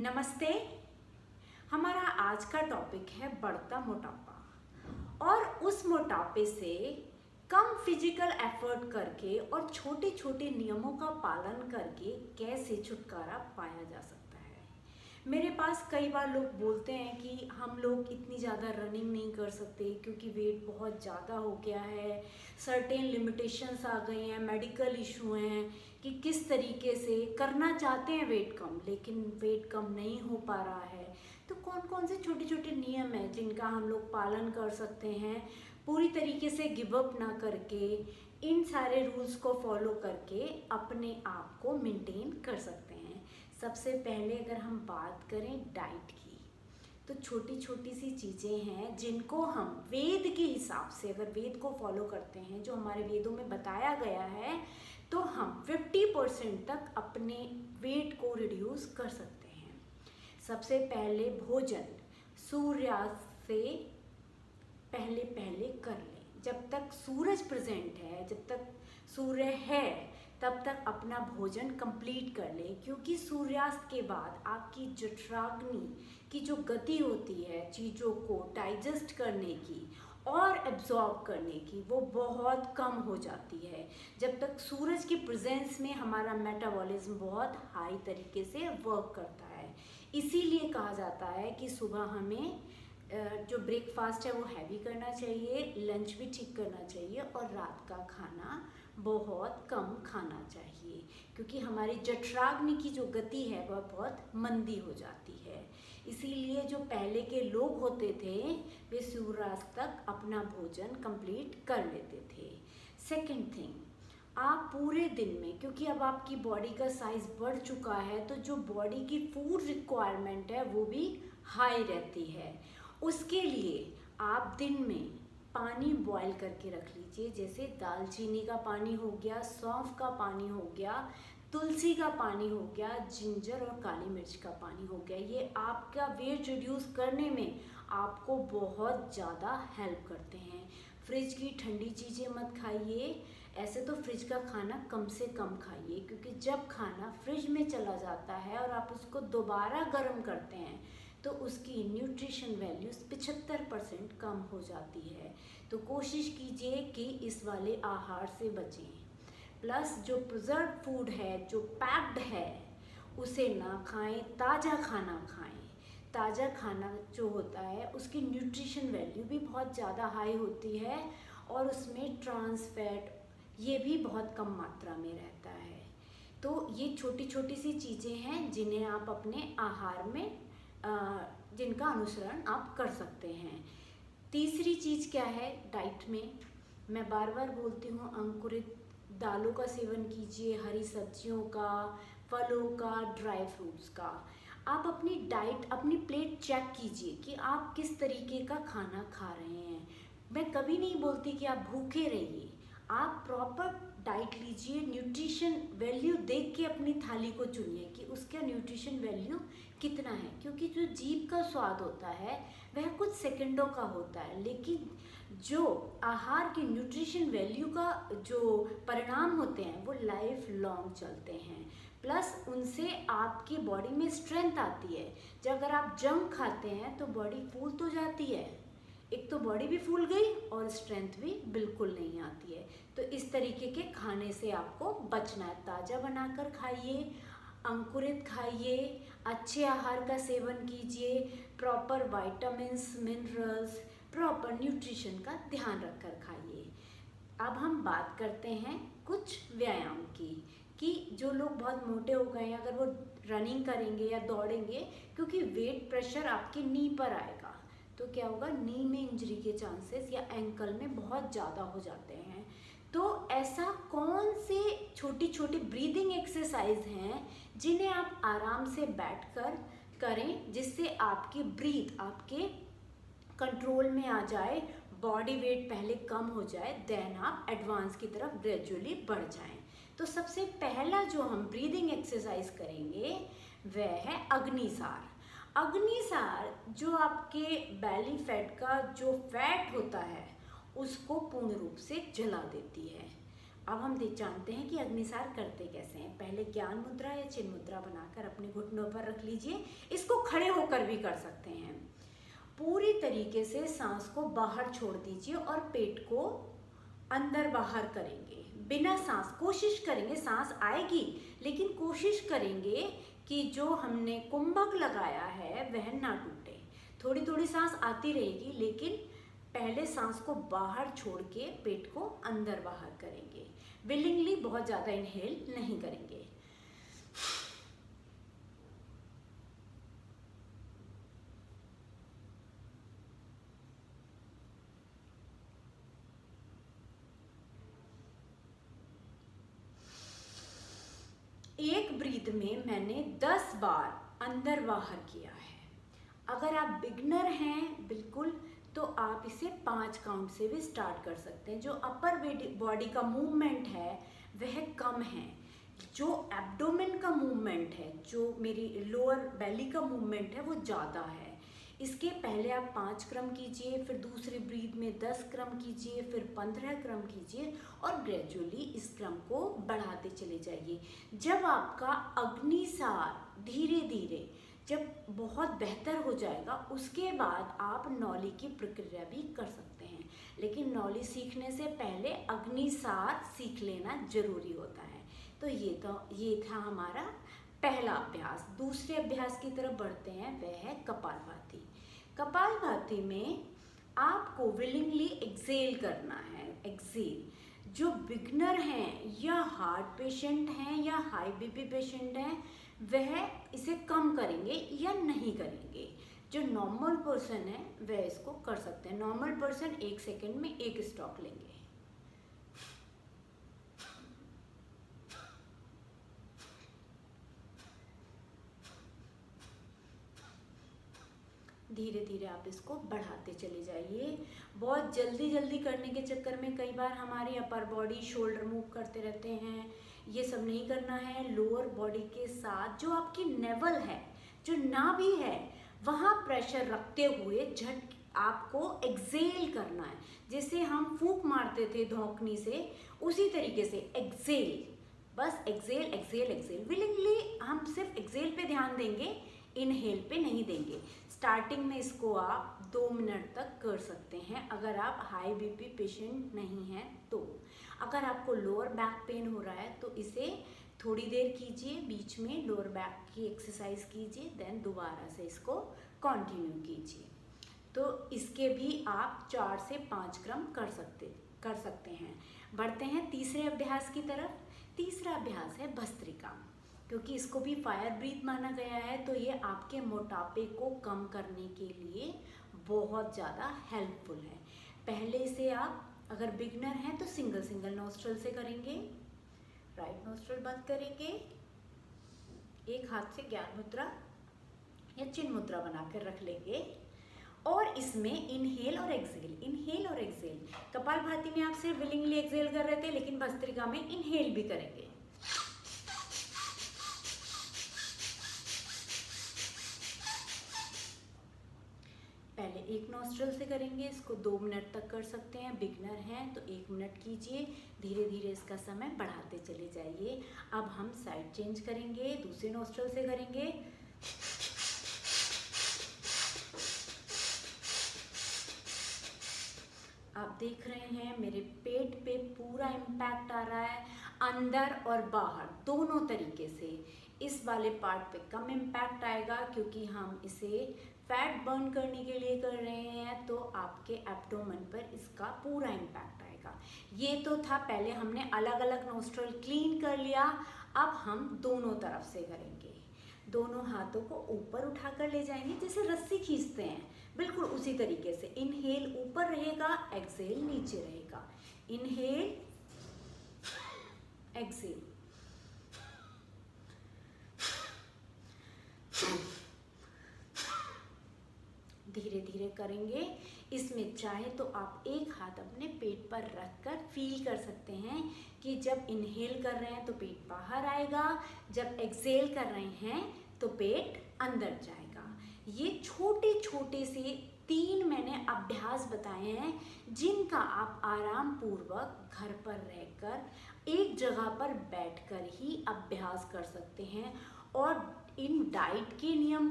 नमस्ते। हमारा आज का टॉपिक है बढ़ता मोटापा और उस मोटापे से कम फिजिकल एफर्ट करके और छोटे छोटे नियमों का पालन करके कैसे छुटकारा पाया जा सकता है। मेरे पास कई बार लोग बोलते हैं कि हम लोग इतनी ज़्यादा रनिंग नहीं कर सकते क्योंकि वेट बहुत ज़्यादा हो गया है, सर्टेन लिमिटेशंस आ गई हैं, मेडिकल इशू हैं कि किस तरीके से करना चाहते हैं वेट कम लेकिन वेट कम नहीं हो पा रहा है। तो कौन कौन से छोटे छोटे नियम हैं जिनका हम लोग पालन कर सकते हैं, पूरी तरीके से गिव अप ना करके इन सारे रूल्स को फॉलो करके अपने आप को मेंटेन कर सकते हैं। सबसे पहले अगर हम बात करें डाइट की, तो छोटी छोटी सी चीज़ें हैं जिनको हम वेद के हिसाब से, अगर वेद को फॉलो करते हैं जो हमारे वेदों में बताया गया है, तो हम 50% तक अपने वेट को रिड्यूस कर सकते हैं। सबसे पहले भोजन सूर्यास्त से पहले पहले कर लें। जब तक सूरज प्रेजेंट है, जब तक सूर्य है, तब तक अपना भोजन कंप्लीट कर लें, क्योंकि सूर्यास्त के बाद आपकी जठराग्नि की जो गति होती है चीज़ों को डाइजेस्ट करने की और एब्जॉर्ब करने की, वो बहुत कम हो जाती है। जब तक सूरज की प्रेजेंस में हमारा मेटाबॉलिज्म बहुत हाई तरीके से वर्क करता है। इसीलिए कहा जाता है कि सुबह हमें जो ब्रेकफास्ट है वो हैवी करना चाहिए, लंच भी ठीक करना चाहिए और रात का खाना बहुत कम खाना चाहिए, क्योंकि हमारी जठराग्नि की जो गति है वह बहुत मंदी हो जाती है। इसीलिए जो पहले के लोग होते थे वे सूर्यास्त तक अपना भोजन कंप्लीट कर लेते थे। सेकंड थिंग, आप पूरे दिन में, क्योंकि अब आपकी बॉडी का साइज बढ़ चुका है, तो जो बॉडी की फूड रिक्वायरमेंट है वो भी हाई रहती है। उसके लिए आप दिन में पानी बॉईल करके रख लीजिए, जैसे दालचीनी का पानी हो गया, सौंफ का पानी हो गया, तुलसी का पानी हो गया, जिंजर और काली मिर्च का पानी हो गया। ये आपका वेट रिड्यूस करने में आपको बहुत ज़्यादा हेल्प करते हैं। फ्रिज की ठंडी चीज़ें मत खाइए। ऐसे तो फ्रिज का खाना कम से कम खाइए, क्योंकि जब खाना फ्रिज में चला जाता है और आप उसको दोबारा गर्म करते हैं तो उसकी न्यूट्रिशन वैल्यूज 75% कम हो जाती है। तो कोशिश कीजिए कि इस वाले आहार से बचें। प्लस जो प्रिजर्व फूड है, जो पैक्ड है, उसे ना खाएं, ताज़ा खाना खाएं। ताज़ा खाना जो होता है उसकी न्यूट्रिशन वैल्यू भी बहुत ज़्यादा हाई होती है और उसमें ट्रांस फैट ये भी बहुत कम मात्रा में रहता है। तो ये छोटी छोटी सी चीज़ें हैं जिन्हें आप अपने आहार में जिनका अनुसरण आप कर सकते हैं। तीसरी चीज़ क्या है डाइट में, मैं बार बार बोलती हूँ, अंकुरित दालों का सेवन कीजिए, हरी सब्जियों का, फलों का, ड्राई फ्रूट्स का। आप अपनी डाइट, अपनी प्लेट चेक कीजिए कि आप किस तरीके का खाना खा रहे हैं। मैं कभी नहीं बोलती कि आप भूखे रहिए, आप प्रॉपर डाइट लीजिए, न्यूट्रिशन वैल्यू देख के अपनी थाली को चुनिए कि उसका न्यूट्रिशन वैल्यू कितना है, क्योंकि जो जीभ का स्वाद होता है वह कुछ सेकंडों का होता है, लेकिन जो आहार की न्यूट्रिशन वैल्यू का जो परिणाम होते हैं वो लाइफ लॉन्ग चलते हैं। प्लस उनसे आपकी बॉडी में स्ट्रेंथ आती है। जब अगर आप जंक खाते हैं तो बॉडी फूल तो जाती है, एक तो बॉडी भी फूल गई और स्ट्रेंथ भी बिल्कुल नहीं आती है। तो इस तरीके के खाने से आपको बचना है। ताज़ा बनाकर खाइए, अंकुरित खाइए, अच्छे आहार का सेवन कीजिए, proper vitamins, minerals, proper nutrition का ध्यान रखकर खाइए। अब हम बात करते हैं कुछ व्यायाम की, कि जो लोग बहुत मोटे हो गए हैं अगर वो रनिंग करेंगे या दौड़ेंगे, क्योंकि वेट प्रेशर आपकी नी पर आएगा तो क्या होगा, नी में इंजरी के चांसेस या एंकल में बहुत ज़्यादा हो जाते हैं। तो ऐसा कौन से छोटी छोटी ब्रीदिंग एक्सरसाइज हैं जिन्हें आप आराम से बैठकर करें, जिससे आपकी ब्रीथ आपके कंट्रोल में आ जाए, बॉडी वेट पहले कम हो जाए, देन आप एडवांस की तरफ ग्रेजुअली बढ़ जाएं। तो सबसे पहला जो हम ब्रीदिंग एक्सरसाइज करेंगे वह है अग्निसार। अग्निसार जो आपके बैली फैट का जो फैट होता है उसको पूर्ण रूप से जला देती है। अब हम देख जानते हैं कि अग्निसार करते कैसे हैं। पहले ज्ञान मुद्रा या चिन्ह मुद्रा बनाकर अपने घुटनों पर रख लीजिए। इसको खड़े होकर भी कर सकते हैं। पूरी तरीके से सांस को बाहर छोड़ दीजिए और पेट को अंदर बाहर करेंगे बिना सांस। कोशिश करेंगे, सांस आएगी लेकिन कोशिश करेंगे कि जो हमने कुंभक लगाया है वह ना टूटे। थोड़ी थोड़ी सांस आती रहेगी लेकिन पहले सांस को बाहर छोड़ के पेट को अंदर बाहर करेंगे। विलिंगली बहुत ज़्यादा इनहेल नहीं करेंगे। एक ब्रीथ में मैंने 10 बार अंदर बाहर किया है। अगर आप बिगनर हैं बिल्कुल, तो आप इसे 5 काउंट से भी स्टार्ट कर सकते हैं। जो अपर बॉडी का मूवमेंट है वह कम है, जो एब्डोमेन का मूवमेंट है, जो मेरी लोअर बेली का मूवमेंट है वो ज़्यादा है। इसके पहले आप 5 क्रम कीजिए, फिर दूसरे ब्रीथ में 10 क्रम कीजिए, फिर 15 क्रम कीजिए और ग्रेजुअली इस क्रम को बढ़ाते चले जाइए। जब आपका अग्निसार धीरे धीरे जब बहुत बेहतर हो जाएगा उसके बाद आप नौली की प्रक्रिया भी कर सकते हैं। लेकिन नौली सीखने से पहले अग्निसार सीख लेना जरूरी होता है। तो ये था हमारा पहला अभ्यास। दूसरे अभ्यास की तरफ बढ़ते हैं, वह है कपालभाति। कपालभाति में आपको विलिंगली एक्सेल करना है। एक्सेल। जो बिगनर हैं या हार्ट पेशेंट हैं या हाई बीपी पेशेंट हैं वह इसे कम करेंगे या नहीं करेंगे। जो नॉर्मल पर्सन है वह इसको कर सकते हैं। नॉर्मल पर्सन 1 सेकेंड में 1 स्टॉक लेंगे। धीरे धीरे आप इसको बढ़ाते चले जाइए। बहुत जल्दी जल्दी करने के चक्कर में कई बार हमारी अपर बॉडी शोल्डर मूव करते रहते हैं। ये सब नहीं करना है। लोअर बॉडी के साथ जो आपकी नेवल है, जो नाभि है, वहाँ प्रेशर रखते हुए झट आपको एक्सेल करना है। जैसे हम फूंक मारते थे धौंकनी से, उसी तरीके से एक्सेल। बस एक्सेल एक्सेल एक्सेल। विलिंगली हम सिर्फ एक्सेल पे ध्यान देंगे, इनहेल पे नहीं देंगे। स्टार्टिंग में इसको आप 2 मिनट तक कर सकते हैं अगर आप हाई बीपी पेशेंट नहीं हैं तो। अगर आपको लोअर बैक पेन हो रहा है तो इसे थोड़ी देर कीजिए, बीच में लोअर बैक की एक्सरसाइज कीजिए, देन दोबारा से इसको कंटिन्यू कीजिए। तो इसके भी आप 4 से 5 क्रम कर सकते हैं। बढ़ते हैं तीसरे अभ्यास की तरफ। तीसरा अभ्यास है भस्त्रिका। क्योंकि इसको भी फायर ब्रीथ माना गया है तो ये आपके मोटापे को कम करने के लिए बहुत ज़्यादा हेल्पफुल है। पहले से आप अगर बिगनर हैं तो सिंगल नोस्ट्रल से करेंगे। राइट नोस्ट्रल बंद करेंगे, एक हाथ से ज्ञान मुद्रा या चिन्ह मुद्रा बनाकर रख लेंगे और इसमें इनहेल और एक्सेल, इनहेल और एक्सेल। कपालभाति में आप सिर्फ विलिंगली एक्सेल कर रहे थे, लेकिन भस्त्रिका में इनहेल भी करेंगे। पहले एक नॉस्ट्रल से करेंगे, इसको 2 मिनट तक कर सकते हैं। बिगनर हैं तो 1 मिनट कीजिए। धीरे धीरे इसका समय बढ़ाते चले जाइए। अब हम साइड चेंज करेंगे, दूसरे नॉस्ट्रल से करेंगे। आप देख रहे हैं मेरे पेट पे पूरा इम्पैक्ट आ रहा है, अंदर और बाहर दोनों तरीके से। इस वाले पार्ट पे कम इम्पैक्ट आएगा क्योंकि हम इसे फैट बर्न करने के लिए कर रहे हैं, तो आपके एब्डोमेन पर इसका पूरा इम्पैक्ट आएगा। ये तो था, पहले हमने अलग अलग नोस्ट्रल क्लीन कर लिया। अब हम दोनों तरफ से करेंगे। दोनों हाथों को ऊपर उठाकर ले जाएंगे जैसे रस्सी खींचते हैं, बिल्कुल उसी तरीके से। इनहेल ऊपर रहेगा, एक्सेल नीचे रहेगा। Inhale exhale. धीरे धीरे करेंगे। इसमें चाहे तो आप एक हाथ अपने पेट पर रखकर फील कर सकते हैं कि जब इनहेल कर रहे हैं तो पेट बाहर आएगा, जब एक्सेल कर रहे हैं तो पेट अंदर जाएगा। ये छोटे छोटे से 3 मैंने अभ्यास बताए हैं जिनका आप आराम पूर्वक घर पर रहकर एक जगह पर बैठकर ही अभ्यास कर सकते हैं। और इन डाइट के नियम